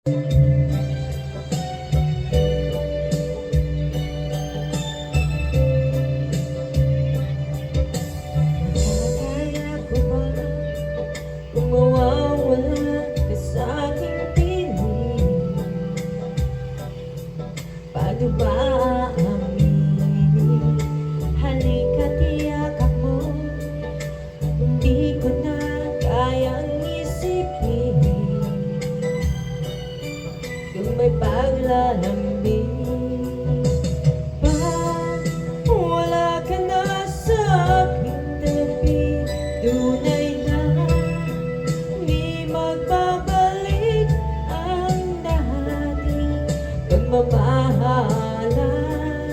Kaya ko ba kung mawawala ka sa aking piling? Paano ba aaminin? Halika't iyakap mo, hindi ko na kayang isipin. Kung may paglalambing, bakit wala ka na sa aking tabi? Tunay na di magbabalik ang dating pagmamahalan.